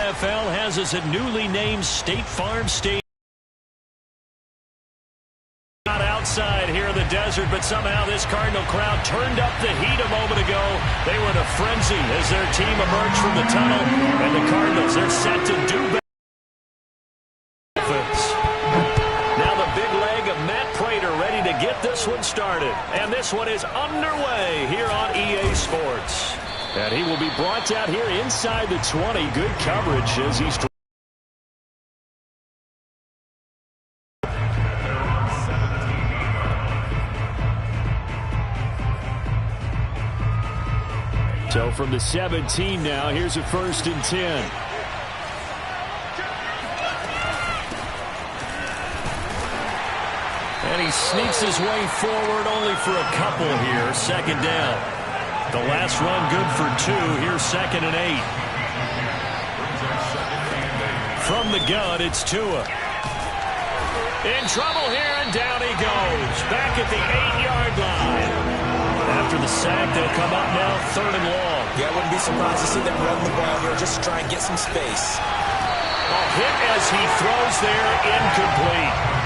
NFL has us at newly named State Farm Stadium. Not outside here in the desert, but somehow this Cardinal crowd turned up the heat a moment ago. They were in a frenzy as their team emerged from the tunnel, and the Cardinals, they're set to do better. Now the big leg of Matt Prater ready to get this one started, and this one is underway here on EA Sports. And he will be brought out here inside the 20. Good coverage as he's so from the 17 now, here's a 1st and 10. And he sneaks his way forward only for a couple here. 2nd down. The last run good for 2. Here's 2nd and 8. From the gun, it's Tua. In trouble here, and down he goes. Back at the 8-yard line. After the sack, they'll come up now 3rd and long. Yeah, I wouldn't be surprised to see them run the ball here just to try and get some space. A hit as he throws there, incomplete.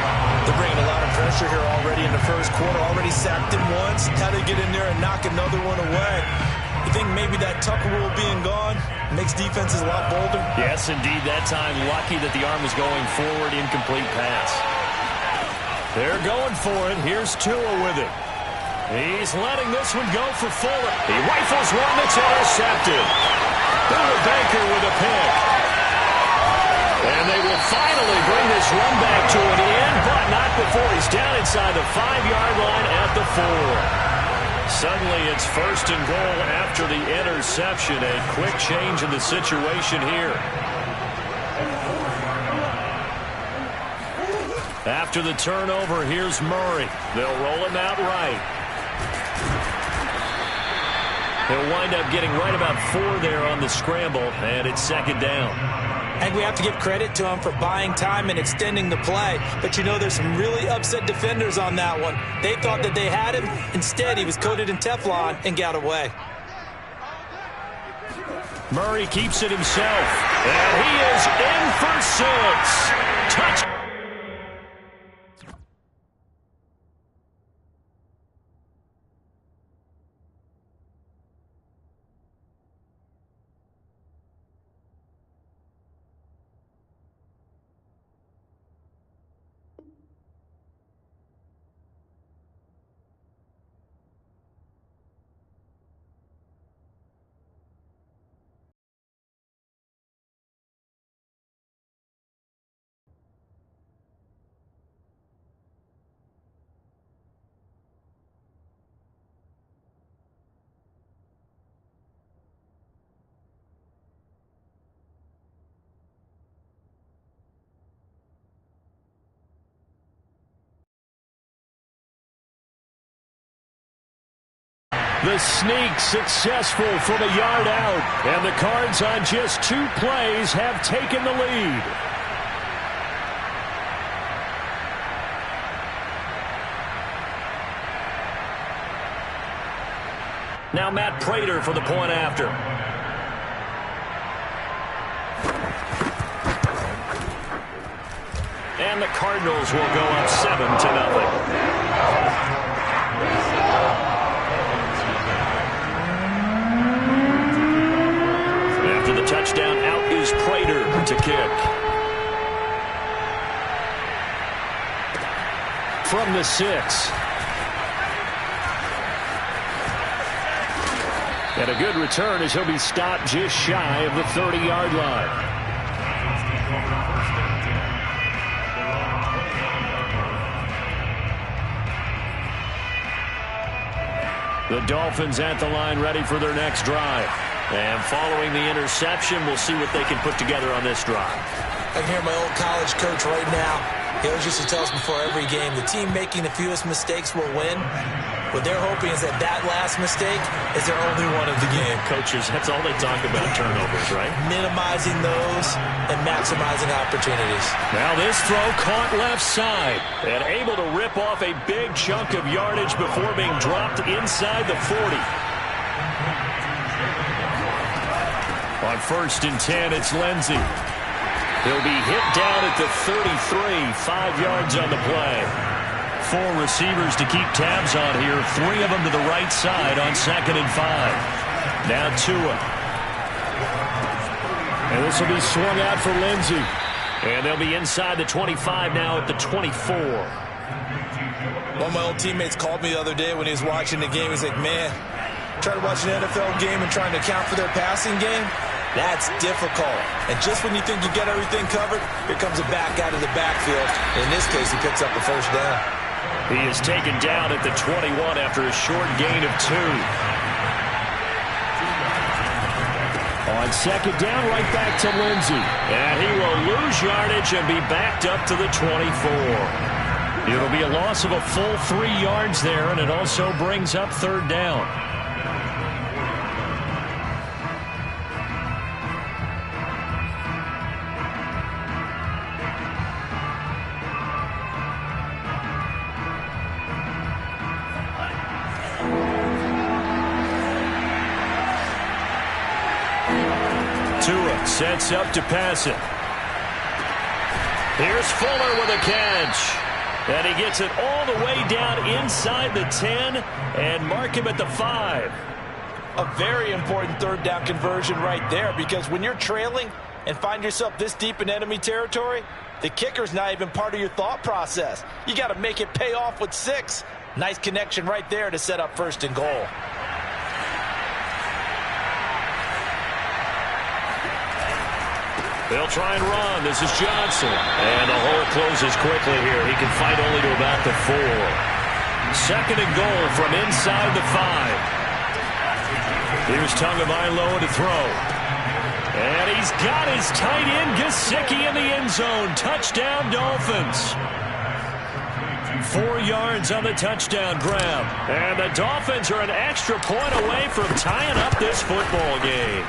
They're bringing a lot of pressure here already in the 1st quarter. Already sacked him once. How to get in there and knock another one away. You think maybe that Tucker rule being gone makes defenses a lot bolder? Yes, indeed. That time, lucky that the arm was going forward. Incomplete pass. They're going for it. Here's Tua with it. He's letting this one go for Fuller. He rifles one that's intercepted. Buda Baker with a pick. And they will finally bring this run back to an end, but not before he's down inside the 5-yard line at the 4. Suddenly it's 1st and goal after the interception. A quick change in the situation here. After the turnover, here's Murray. They'll roll him out right. He'll wind up getting right about 4 there on the scramble, and it's 2nd down. I think we have to give credit to him for buying time and extending the play. But, you know, there's some really upset defenders on that one. They thought that they had him. Instead, he was coated in Teflon and got away. Murray keeps it himself. And he is in for 6. Touchdown. The sneak successful from a yard out. And the Cards on just 2 plays have taken the lead. Now Matt Prater for the point after. And the Cardinals will go up 7-0. Touchdown, out is Prater to kick. From the 6. And a good return as he'll be stopped just shy of the 30-yard line. The Dolphins at the line ready for their next drive. And following the interception, we'll see what they can put together on this drive. I can hear my old college coach right now. He always used to tell us before every game, the team making the fewest mistakes will win. What they're hoping is that that last mistake is their only one of the game. Coaches, that's all they talk about, turnovers, right? Minimizing those and maximizing opportunities. Now this throw caught left side and able to rip off a big chunk of yardage before being dropped inside the 40. On 1st and 10, it's Lindsey. He'll be hit down at the 33, 5 yards on the play. 4 receivers to keep tabs on here, 3 of them to the right side on 2nd and 5. Now Tua. And this will be swung out for Lindsey. And they'll be inside the 25 now at the 24. One of my old teammates called me the other day when he was watching the game. He's like, man, trying to watch an NFL game and trying to account for their passing game, that's difficult. And just when you think you get everything covered, here comes a back out of the backfield. In this case, he picks up the first down. He is taken down at the 21 after a short gain of 2. On 2nd down, right back to Lindsey. And he will lose yardage and be backed up to the 24. It'll be a loss of a full 3 yards there, and it also brings up 3rd down. Tua sets up to pass it. Here's Fuller with a catch. And he gets it all the way down inside the 10 and mark him at the 5. A very important 3rd down conversion right there, because when you're trailing and find yourself this deep in enemy territory, the kicker's not even part of your thought process. You got to make it pay off with 6. Nice connection right there to set up 1st and goal. They'll try and run. This is Johnson. And the hole closes quickly here. He can fight only to about the 4. 2nd and goal from inside the 5. Here's Tagovailoa to throw. And he's got his tight end Gesicki in the end zone. Touchdown, Dolphins. 4 yards on the touchdown grab. And the Dolphins are an extra point away from tying up this football game.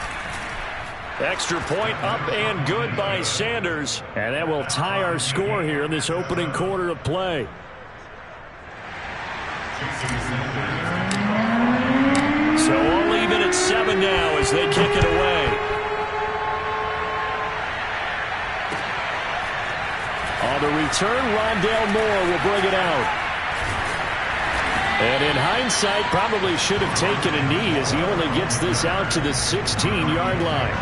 Extra point up and good by Sanders. And that will tie our score here in this opening quarter of play. So all even at 7 now as they kick it away. On the return, Rondale Moore will bring it out. And in hindsight, probably should have taken a knee as he only gets this out to the 16-yard line.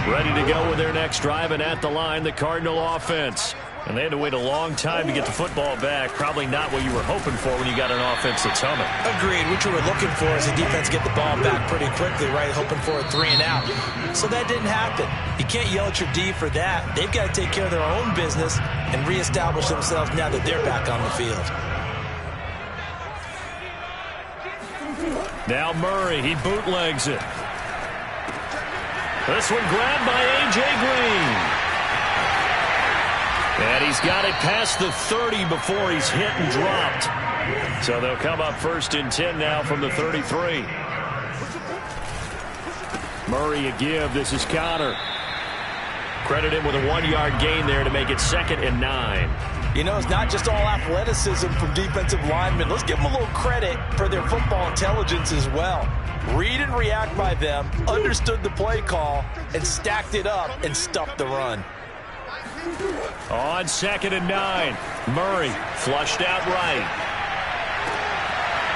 Ready to go with their next drive, and at the line, the Cardinal offense. And they had to wait a long time to get the football back. Probably not what you were hoping for when you got an offense that's humming. Agreed. What you were looking for is the defense get the ball back pretty quickly, right? Hoping for a 3 and out. So that didn't happen. You can't yell at your D for that. They've got to take care of their own business and reestablish themselves now that they're back on the field. Now Murray, he bootlegs it. This one grabbed by A.J. Green. And he's got it past the 30 before he's hit and dropped. So they'll come up 1st and 10 now from the 33. Murray a give. This is Connor. Credit him with a 1-yard gain there to make it 2nd and 9. You know, it's not just all athleticism from defensive linemen. Let's give them a little credit for their football intelligence as well. Read and react by them, understood the play call, and stacked it up and stuffed the run. On 2nd and 9, Murray flushed out right.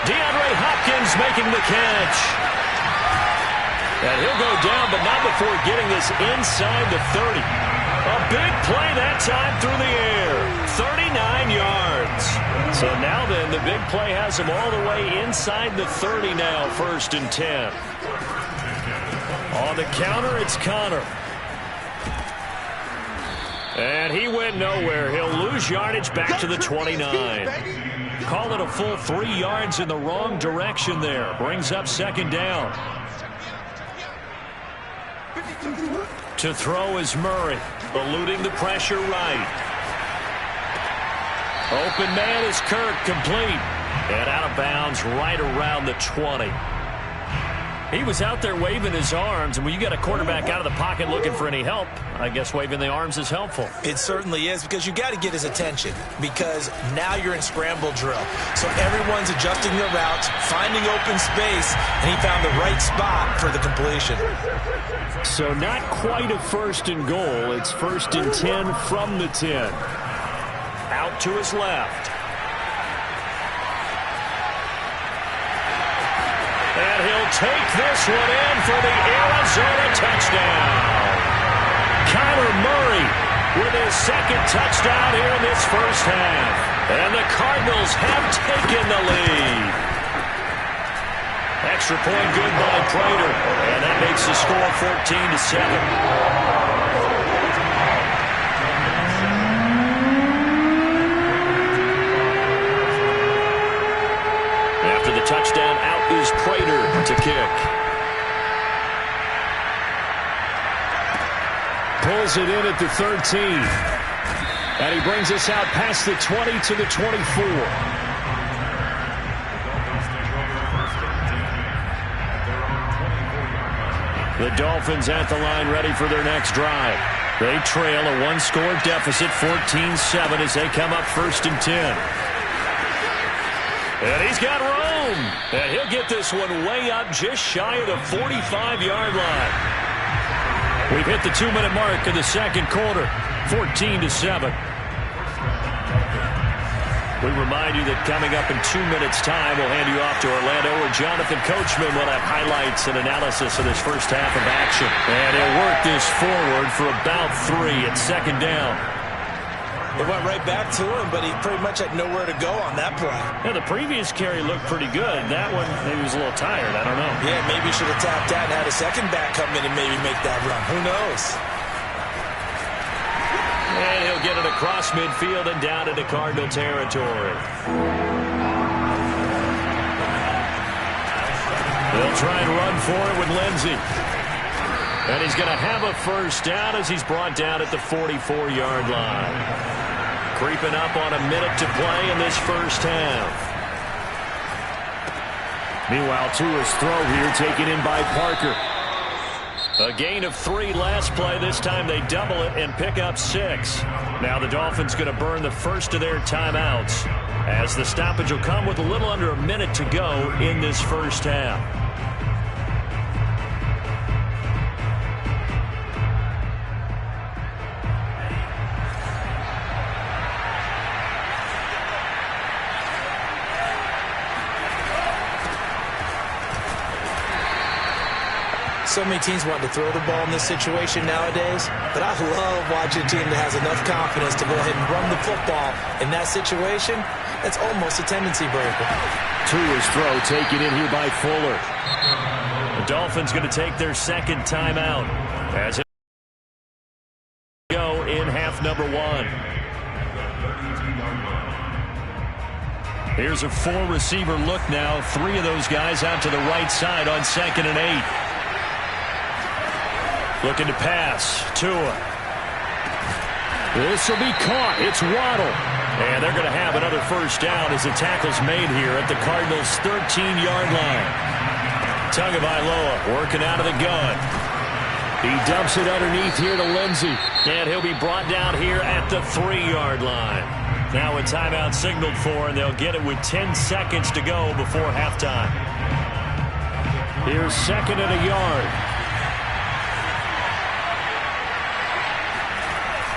DeAndre Hopkins making the catch. And he'll go down, but not before getting this inside the 30. A big play that time through the air. 39 yards. So now then, the big play has him all the way inside the 30 now, 1st and 10. On the counter, it's Connor. And he went nowhere. He'll lose yardage back to the 29. Call it a full 3 yards in the wrong direction there. Brings up 2nd down. To throw is Murray, eluding the pressure right. Open man is Kirk, complete. And out of bounds right around the 20. He was out there waving his arms, and when you got a quarterback out of the pocket looking for any help, I guess waving the arms is helpful. It certainly is, because you got to get his attention, because now you're in scramble drill. So everyone's adjusting their routes, finding open space, and he found the right spot for the completion. So not quite a first and goal. It's 1st and 10 from the 10. Out to his left. And he'll take this one in for the Arizona touchdown. Kyler Murray with his second touchdown here in this first half. And the Cardinals have taken the lead. Extra point good by Prater. And that makes the score 14-7. Touchdown, out is Prater to kick. Pulls it in at the 13. And he brings us out past the 20 to the 24. The Dolphins at the line ready for their next drive. They trail a one-score deficit, 14-7, as they come up 1st and 10. And he's got room. And he'll get this one way up just shy of the 45-yard line. We've hit the 2-minute mark in the second quarter, 14-7. We remind you that coming up in 2 minutes' time, we'll hand you off to Orlando, where Jonathan Coachman will have highlights and analysis of this first half of action. And he'll work this forward for about 3 at second down. It went right back to him, but he pretty much had nowhere to go on that play. Yeah, the previous carry looked pretty good. That one, maybe he was a little tired. I don't know. Yeah, maybe he should have tapped out and had a second back come in and maybe make that run. Who knows? And he'll get it across midfield and down into Cardinal territory. They'll try and run for it with Lindsey. And he's going to have a first down as he's brought down at the 44-yard line. Creeping up on a minute to play in this first half. Meanwhile, Tua's throw here taken in by Parker. A gain of 3 last play. This time they double it and pick up 6. Now the Dolphins going to burn the first of their timeouts, as the stoppage will come with a little under a minute to go in this first half. So many teams want to throw the ball in this situation nowadays, but I love watching a team that has enough confidence to go ahead and run the football. In that situation, that's almost a tendency breaker. Tua's throw taken in here by Fuller. The Dolphins going to take their second timeout as it go in half number 1. Here's a 4-receiver look now. 3 of those guys out to the right side on 2nd and 8. Looking to pass. Tua. This will be caught. It's Waddle. And they're going to have another first down as the tackle's made here at the Cardinals' 13-yard line. Tagovailoa working out of the gun. He dumps it underneath here to Lindsey. And he'll be brought down here at the 3-yard line. Now a timeout signaled for, and they'll get it with 10 seconds to go before halftime. Here's 2nd and a yard.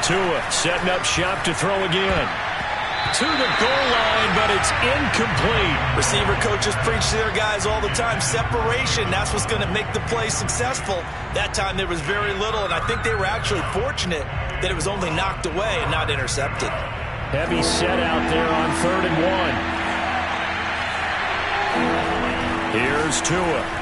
Tua setting up shop to throw again. To the goal line, but it's incomplete. Receiver coaches preach to their guys all the time. Separation, that's what's going to make the play successful. That time there was very little, and I think they were actually fortunate that it was only knocked away and not intercepted. Heavy set out there on 3rd and 1. Here's Tua.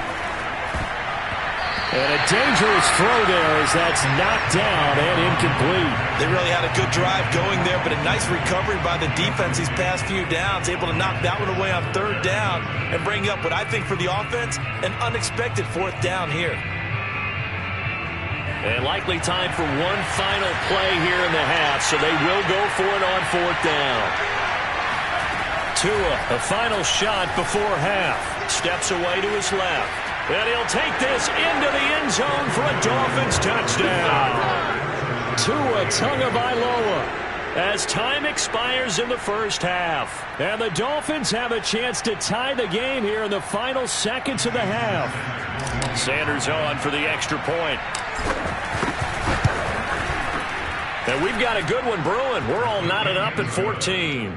And a dangerous throw there as that's knocked down and incomplete. They really had a good drive going there, but a nice recovery by the defense these past few downs, able to knock that one away on 3rd down and bring up what I think for the offense, an unexpected 4th down here. And likely time for one final play here in the half, so they will go for it on 4th down. Tua, a final shot before half. Steps away to his left. And he'll take this into the end zone for a Dolphins touchdown. Tua Tagovailoa. As time expires in the first half. And the Dolphins have a chance to tie the game here in the final seconds of the half. Sanders on for the extra point. And we've got a good one brewing. We're all knotted up at 14.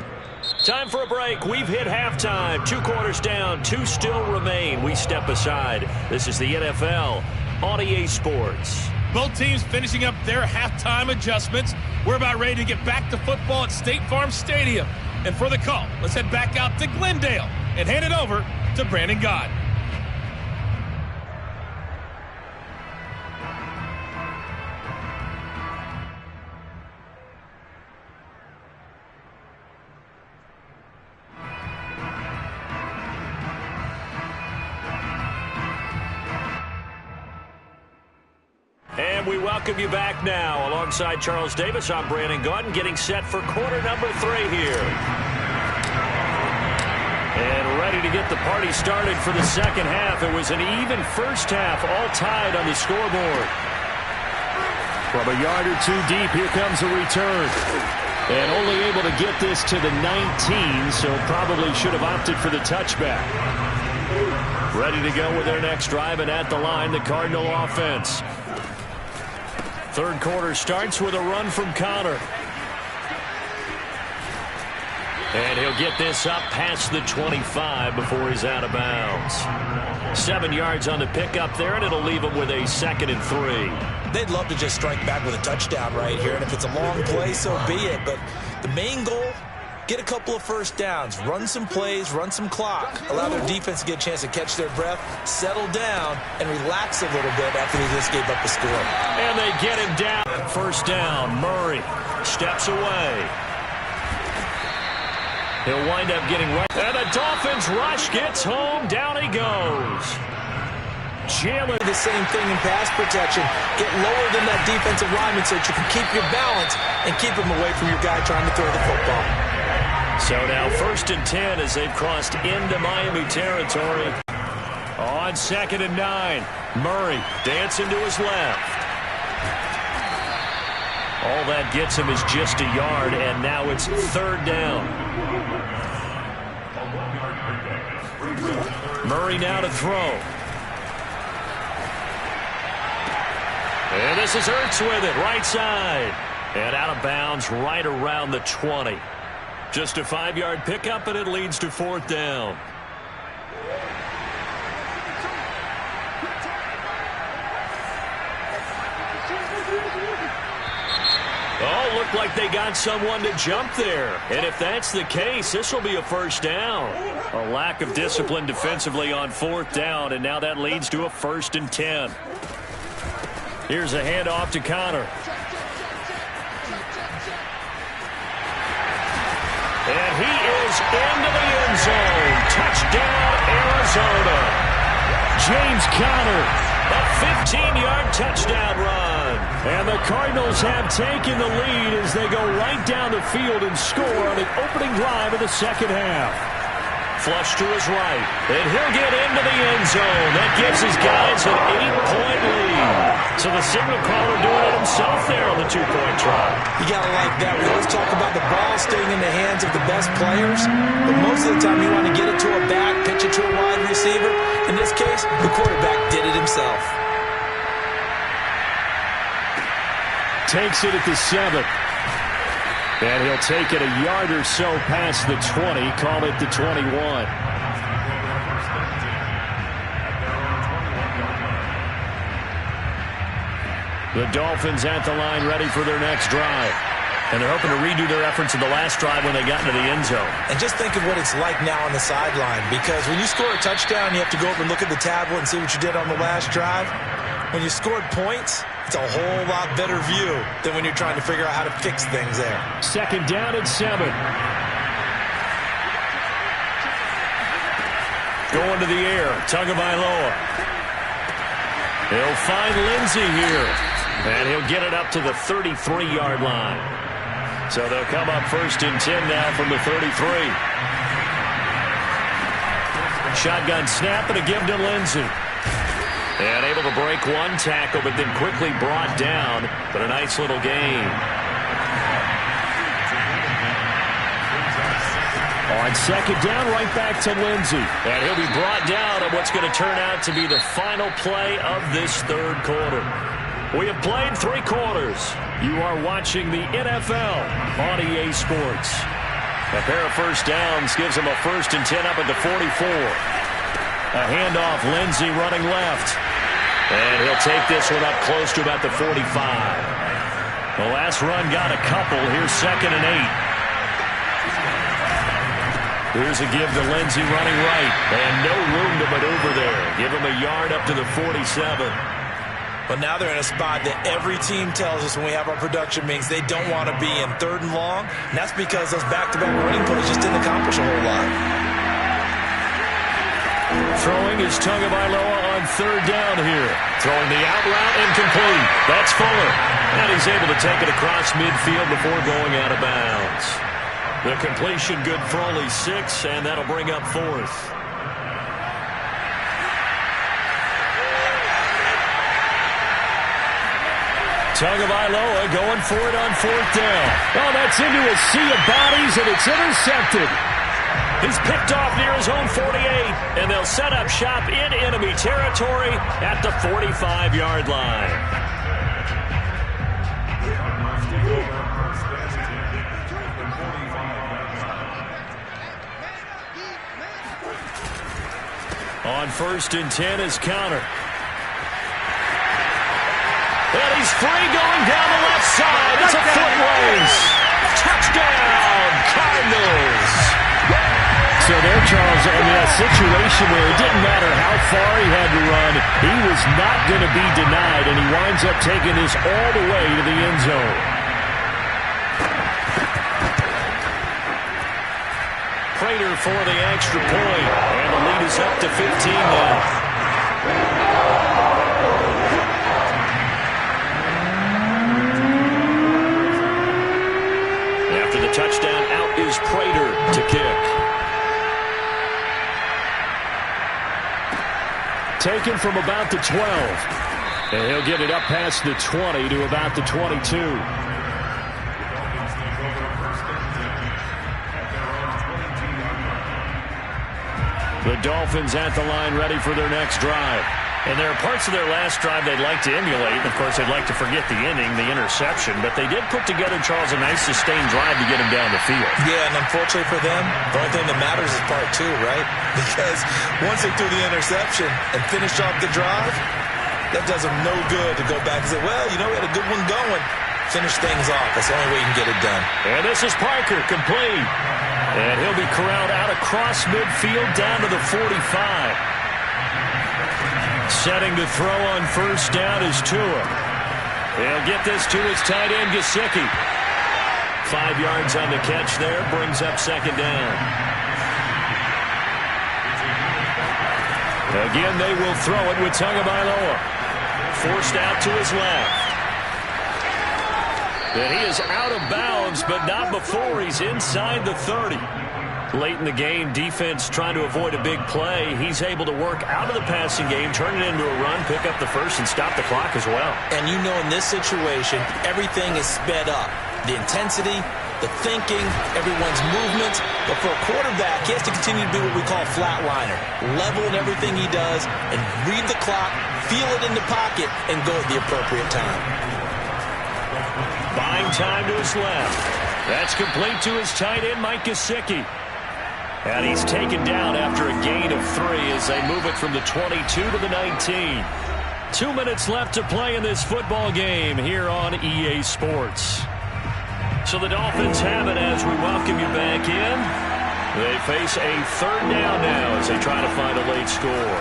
Time for a break. We've hit halftime. 2 quarters down. 2 still remain. We step aside. This is the NFL on EA Sports. Both teams finishing up their halftime adjustments. We're about ready to get back to football at State Farm Stadium. And for the call, let's head back out to Glendale and hand it over to Brandon Gaudin. And we welcome you back now. Alongside Charles Davis, I'm Brandon Gaudin, getting set for quarter number 3 here. And ready to get the party started for the second half. It was an even first half, all tied on the scoreboard. From a yard or 2 deep, here comes a return. And only able to get this to the 19, so probably should have opted for the touchback. Ready to go with their next drive, and at the line, the Cardinal offense. Third quarter starts with a run from Connor. And he'll get this up past the 25 before he's out of bounds. 7 yards on the pickup there, and it'll leave him with a 2nd and 3. They'd love to just strike back with a touchdown right here, and if it's a long play, so be it. But the main goal, get a couple of first downs, run some plays, run some clock, allow their defense to get a chance to catch their breath, settle down, and relax a little bit after they just gave up the score. And they get him down. First down, Murray steps away. He'll wind up getting right. And the Dolphins rush gets home. Down he goes. Jalen. The same thing in pass protection. Get lower than that defensive lineman so that you can keep your balance and keep him away from your guy trying to throw the football. So now 1st and 10 as they've crossed into Miami territory. On 2nd and 9. Murray dancing to his left. All that gets him is just a yard, and now it's 3rd down. Murray now to throw. And this is Ertz with it, right side. And out of bounds right around the 20. Just a 5-yard pickup, and it leads to 4th down. Oh, looked like they got someone to jump there. And if that's the case, this will be a 1st down. A lack of discipline defensively on 4th down, and now that leads to a 1st and 10. Here's a handoff to Connor. And he is into the end zone. Touchdown, Arizona. James Conner, a 15-yard touchdown run. And the Cardinals have taken the lead as they go right down the field and score on the opening drive of the second half. Flush to his right, and he'll get into the end zone. That gives his guys an 8-point lead. So the signal caller doing it himself there on the 2-point try. You got to like that. We always talk about the ball staying in the hands of the best players, but most of the time you want to get it to a back, pitch it to a wide receiver. In this case, the quarterback did it himself. Takes it at the 7. And he'll take it a yard or so past the 20, call it the 21. The Dolphins at the line ready for their next drive. And they're hoping to redo their efforts in the last drive when they got into the end zone. And just think of what it's like now on the sideline, because when you score a touchdown, you have to go over and look at the tablet and see what you did on the last drive. When you scored points, it's a whole lot better view than when you're trying to figure out how to fix things there. 2nd down and 7. Going to the air, Tagovailoa. He'll find Lindsey here. And he'll get it up to the 33-yard line. So they'll come up 1st and 10 now from the 33. Shotgun snap and a give to Lindsey. And able to break one tackle, but then quickly brought down. But a nice little gain. On second down, right back to Lindsey. And he'll be brought down on what's going to turn out to be the final play of this third quarter. We have played 3 quarters. You are watching the NFL on EA Sports. A pair of first downs gives them a 1st and 10 up at the 44. A handoff, Lindsey running left. And he'll take this one up close to about the 45. The last run got a couple. Here's 2nd and 8. Here's a give to Lindsey running right. And no room to maneuver there. Give him a yard up to the 47. But now they're in a spot that every team tells us when we have our production meetings they don't want to be in, 3rd and long. And that's because those back-to-back running plays just didn't accomplish a whole lot. Throwing is Tagovailoa on 3rd down here. Throwing the out route incomplete. That's Fuller. And he's able to take it across midfield before going out of bounds. The completion good for only 6, and that'll bring up 4th. Tagovailoa going for it on 4th down. Oh, that's into a sea of bodies, and it's intercepted. He's picked off near his own 48, and they'll set up shop in enemy territory at the 45-yard line. On 1st and 10 is counter. And he's free going down the left side. It's a foot race. Touchdown, Cardinals. So there, Charles, I mean, a situation where it didn't matter how far he had to run, he was not going to be denied, and he winds up taking this all the way to the end zone. Prater for the extra point, and the lead is up to 15 now. After the touchdown, out is Prater to kick. Taken from about the 12. And he'll get it up past the 20 to about the 22. The Dolphins at the line ready for their next drive. And there are parts of their last drive they'd like to emulate. Of course, they'd like to forget the inning, the interception. But they did put together, Charles, a nice sustained drive to get him down the field. Yeah, and unfortunately for them, the only thing that matters is part 2, right? Because once they threw the interception and finished off the drive, that does them no good to go back and say, well, you know, we had a good one going. Finish things off. That's the only way you can get it done. And this is Parker, complete. And he'll be corralled out across midfield down to the 45. Setting to throw on 1st down is Tua. They'll get this to his tight end, Gesicki. 5 yards on the catch there, brings up 2nd down. Again, they will throw it with Tagovailoa. Forced out to his left. And he is out of bounds, but not before he's inside the 30. Late in the game, defense trying to avoid a big play. He's able to work out of the passing game, turn it into a run, pick up the 1st, and stop the clock as well. And you know in this situation, everything is sped up. The intensity, the thinking, everyone's movement. But for a quarterback, he has to continue to be what we call flatliner. Level in everything he does and read the clock, feel it in the pocket, and go at the appropriate time. Buying time to his left. That's complete to his tight end, Mike Gesicki. And he's taken down after a gain of 3 as they move it from the 22 to the 19. 2 minutes left to play in this football game here on EA Sports. So the Dolphins have it as we welcome you back in. They face a 3rd down now as they try to find a late score.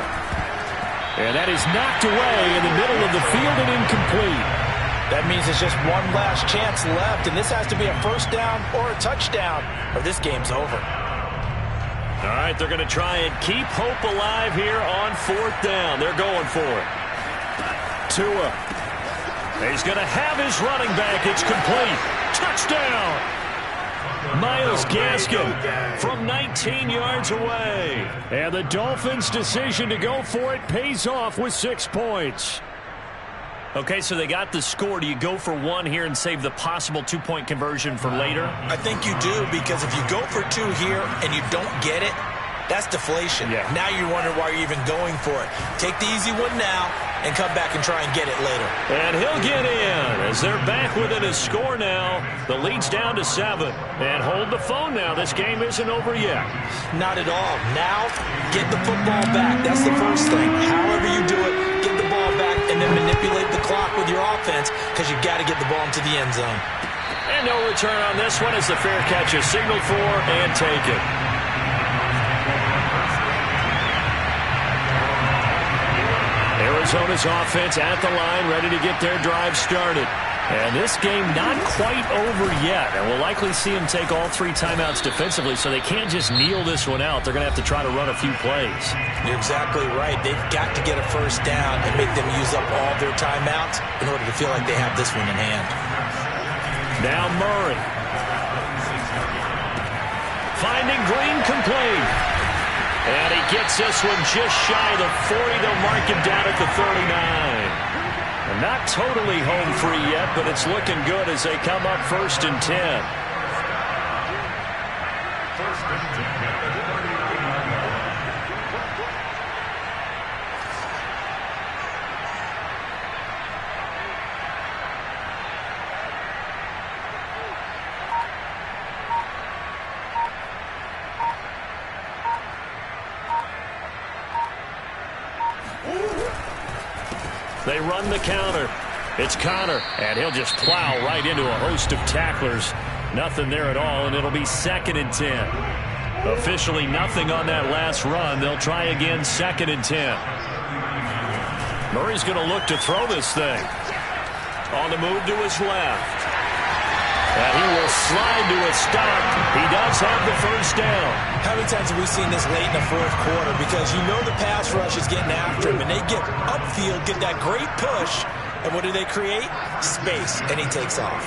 And that is knocked away in the middle of the field and incomplete. That means it's just one last chance left, and this has to be a 1st down or a touchdown, or this game's over. All right, they're going to try and keep hope alive here on 4th down. They're going for it. Tua. He's going to have his running back. It's complete. Touchdown. Myles Gaskin from 19 yards away. And the Dolphins' decision to go for it pays off with 6 points. Okay, so they got the score. Do you go for one here and save the possible 2-point conversion for later? I think you do, because if you go for 2 here and you don't get it, that's deflation. Yeah. Now you're wondering why you're even going for it. Take the easy one now and come back and try and get it later. And he'll get in as they're back within a score now. The lead's down to 7. And hold the phone now. This game isn't over yet. Not at all. Now, get the football back. That's the first thing. However you do it, get the ball back and then manipulate the clock with your offense, because you've got to get the ball into the end zone. And no return on this one as the fair catch is signaled for and taken. Arizona's offense at the line, ready to get their drive started. And this game not quite over yet. And we'll likely see them take all 3 timeouts defensively, so they can't just kneel this one out. They're going to have to try to run a few plays. You're exactly right. They've got to get a first down and make them use up all their timeouts in order to feel like they have this one in hand. Now Murray. Finding Green complete. And he gets this one just shy of the 40. They'll mark him down at the 39. And not totally home free yet, but it's looking good as they come up 1st and 10. They run the counter. It's Connor, and he'll just plow right into a host of tacklers. Nothing there at all, and it'll be 2nd and 10. Officially nothing on that last run. They'll try again 2nd and 10. Murray's going to look to throw this thing. On the move to his left. And he will slide to a stop. He does have the first down. How many times have we seen this late in the 4th quarter? Because you know the pass rush is getting after him, and they get upfield, get that great push, and what do they create? Space, and he takes off.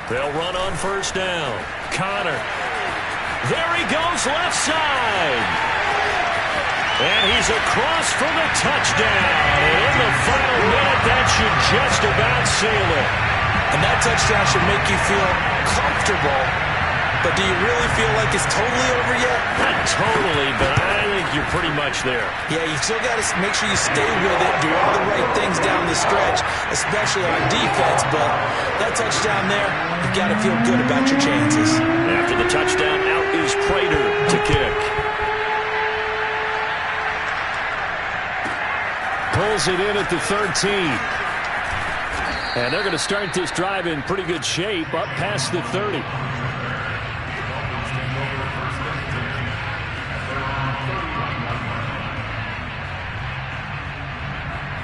They'll run on 1st down. Connor. There he goes, left side. And he's across for the touchdown. And in the final minute, that should just about seal it. And that touchdown should make you feel comfortable. But do you really feel like it's totally over yet? Not totally, but I think you're pretty much there. Yeah, you still got to make sure you stay with it, do all the right things down the stretch, especially on defense. But that touchdown there, you've got to feel good about your chances. After the touchdown, out is Prater to kick. Pulls it in at the 13. And they're going to start this drive in pretty good shape, up past the 30.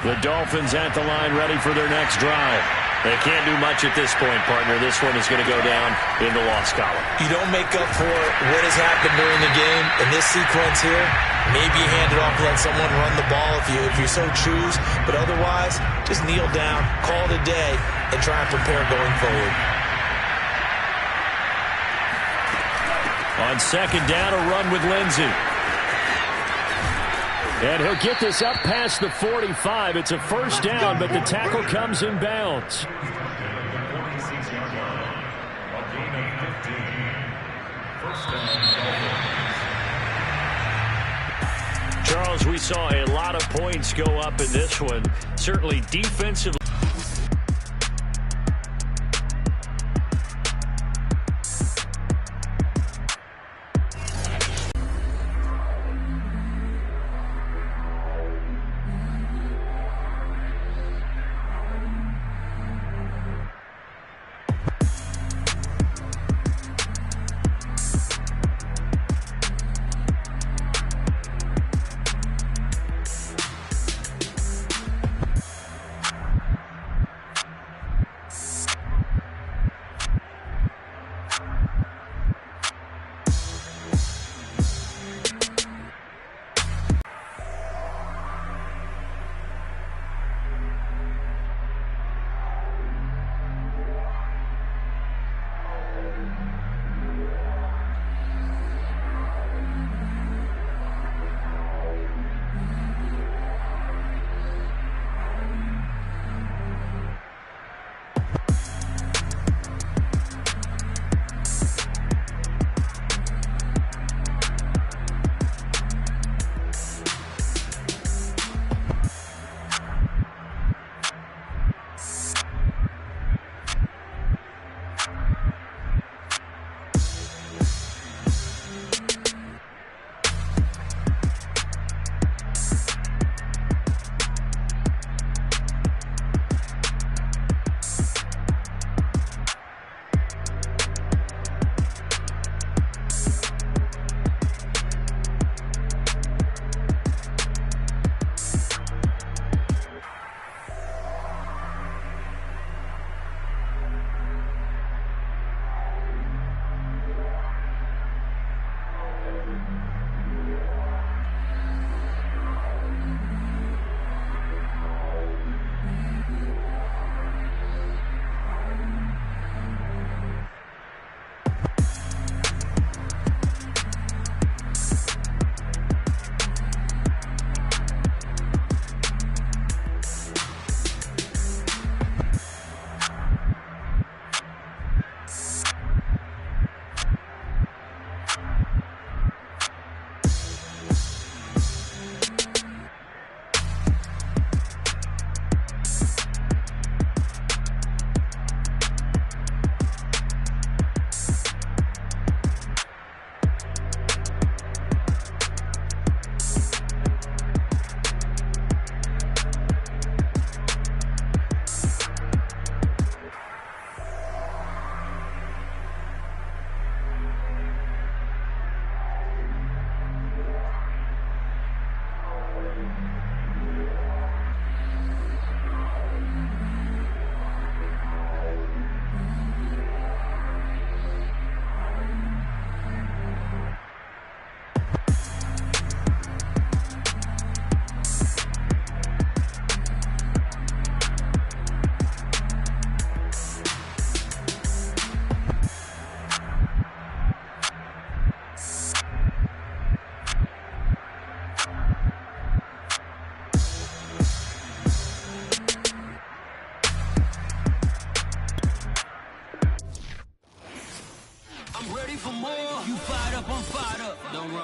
The Dolphins at the line, ready for their next drive. They can't do much at this point, partner. This one is going to go down in the loss column. You don't make up for what has happened during the game in this sequence here. Maybe you hand it off and let someone run the ball if you so choose. But otherwise, just kneel down, call it a day, and try and prepare going forward. On 2nd down, a run with Lindsey. And he'll get this up past the 45. It's a 1st down, but the tackle comes in bounds. Charles, we saw a lot of points go up in this one. Certainly defensively.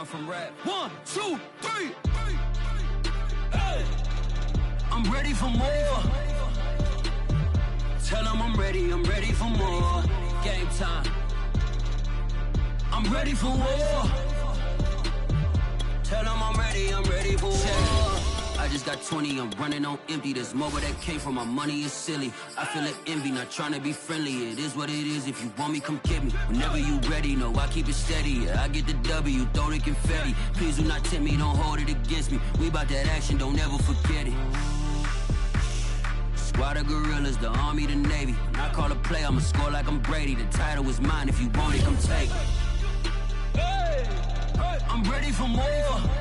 run from rap. 1, 2, 3. Hey. I'm ready for more. Tell them I'm ready for more. Game time. I'm ready for war. Tell them I'm ready for war. I just got 20, I'm running on empty. This mobile that came from my money is silly. I feel it envy, not trying to be friendly. It is what it is, if you want me, come get me. Whenever you ready, no, I keep it steady. Yeah, I get the W, throw the confetti. Please do not tempt me, don't hold it against me. We about that action, don't ever forget it. Squad of gorillas, the army, the navy. When I call a play, I'ma score like I'm Brady. The title is mine, if you want it, come take it. I'm ready for more.